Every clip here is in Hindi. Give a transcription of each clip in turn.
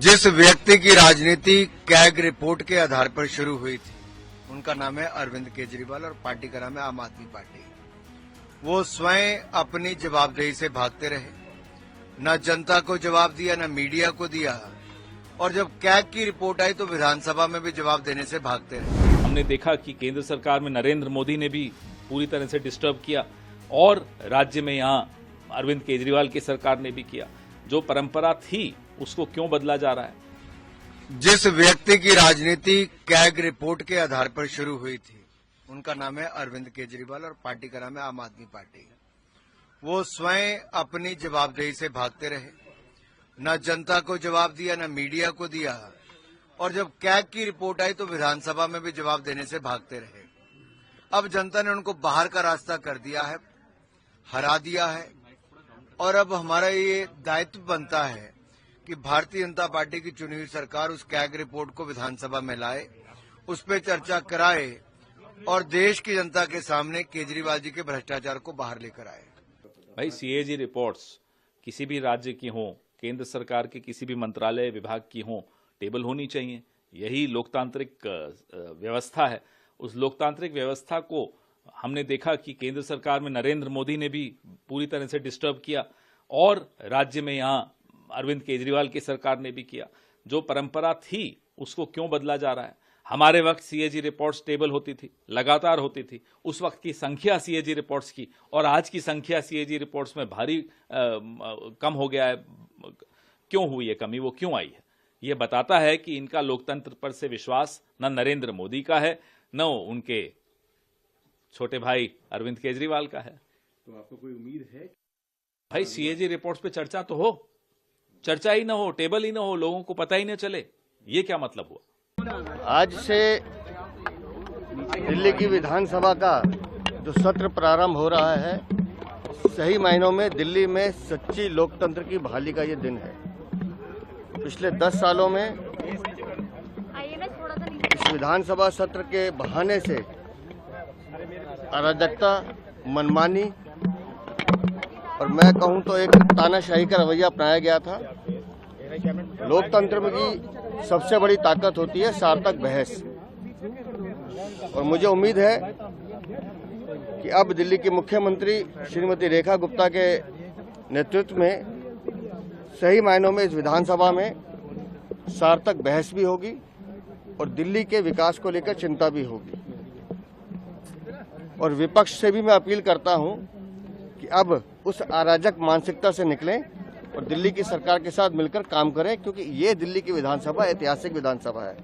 जिस व्यक्ति की राजनीति कैग रिपोर्ट के आधार पर शुरू हुई थी, उनका नाम है अरविंद केजरीवाल और पार्टी का नाम है आम आदमी पार्टी। वो स्वयं अपनी जवाबदेही से भागते रहे, न जनता को जवाब दिया, न मीडिया को दिया, और जब कैग की रिपोर्ट आई तो विधानसभा में भी जवाब देने से भागते रहे। हमने देखा कि केंद्र सरकार में नरेंद्र मोदी ने भी पूरी तरह से डिस्टर्ब किया और राज्य में यहाँ अरविंद केजरीवाल की सरकार ने भी किया। जो परंपरा थी उसको क्यों बदला जा रहा है? जिस व्यक्ति की राजनीति कैग रिपोर्ट के आधार पर शुरू हुई थी, उनका नाम है अरविंद केजरीवाल और पार्टी का नाम है आम आदमी पार्टी। वो स्वयं अपनी जवाबदेही से भागते रहे, न जनता को जवाब दिया, न मीडिया को दिया, और जब कैग की रिपोर्ट आई तो विधानसभा में भी जवाब देने से भागते रहे। अब जनता ने उनको बाहर का रास्ता कर दिया है, हरा दिया है, और अब हमारा ये दायित्व बनता है कि भारतीय जनता पार्टी की चुनी हुई सरकार उस कैग रिपोर्ट को विधानसभा में लाए, उस पर चर्चा कराए और देश की जनता के सामने केजरीवाल जी के भ्रष्टाचार को बाहर लेकर आए। भाई, सीएजी रिपोर्ट्स किसी भी राज्य की हों, केंद्र सरकार के किसी भी मंत्रालय विभाग की हों, टेबल होनी चाहिए। यही लोकतांत्रिक व्यवस्था है। उस लोकतांत्रिक व्यवस्था को हमने देखा कि केंद्र सरकार में नरेंद्र मोदी ने भी पूरी तरह से डिस्टर्ब किया और राज्य में यहाँ अरविंद केजरीवाल की सरकार ने भी किया। जो परंपरा थी उसको क्यों बदला जा रहा है? हमारे वक्त सीएजी रिपोर्ट्स टेबल होती थी, लगातार होती थी। उस वक्त की संख्या सीएजी रिपोर्ट्स की और आज की संख्या सीएजी रिपोर्ट्स में भारी कम हो गया है। क्यों हुई है कमी? वो क्यों आई है? ये बताता है कि इनका लोकतंत्र पर से विश्वास न नरेंद्र मोदी का है, न उनके छोटे भाई अरविंद केजरीवाल का है। तो आपको कोई उम्मीद है? भाई, सीएजी रिपोर्ट्स पे चर्चा तो हो, चर्चा ही ना हो, टेबल ही ना हो, लोगों को पता ही ना चले, ये क्या मतलब हुआ? आज से दिल्ली की विधानसभा का जो सत्र प्रारंभ हो रहा है, सही मायनों में दिल्ली में सच्ची लोकतंत्र की बहाली का ये दिन है। पिछले 10 सालों में इस विधानसभा सत्र के बहाने से अराजकता, मनमानी और मैं कहूं तो एक तानाशाही का रवैया अपनाया गया था। लोकतंत्र की सबसे बड़ी ताकत होती है सार्थक बहस, और मुझे उम्मीद है कि अब दिल्ली की मुख्यमंत्री श्रीमती रेखा गुप्ता के नेतृत्व में सही मायनों में इस विधानसभा में सार्थक बहस भी होगी और दिल्ली के विकास को लेकर चिंता भी होगी। और विपक्ष से भी मैं अपील करता हूं कि अब उस अराजक मानसिकता से निकलें और दिल्ली की सरकार के साथ मिलकर काम करें, क्योंकि ये दिल्ली की विधानसभा ऐतिहासिक विधानसभा है।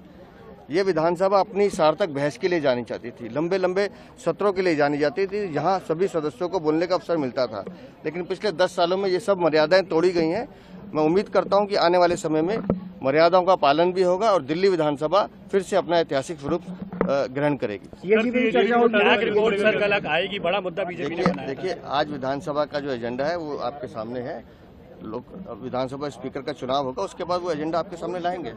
ये विधानसभा अपनी सार्थक बहस के लिए जानी जाती थी, लंबे लंबे सत्रों के लिए जानी जाती थी, जहां सभी सदस्यों को बोलने का अवसर मिलता था। लेकिन पिछले 10 सालों में ये सब मर्यादाएं तोड़ी गई हैं। मैं उम्मीद करता हूं कि आने वाले समय में मर्यादाओं का पालन भी होगा और दिल्ली विधानसभा फिर से अपना ऐतिहासिक स्वरूप ग्रहण करेगी। आएगी, बड़ा मुद्दा बीजेपी ने बनाया। देखिए, आज विधानसभा का जो एजेंडा है वो आपके सामने है। लोग विधानसभा स्पीकर का चुनाव होगा, उसके बाद वो एजेंडा आपके सामने लाएंगे।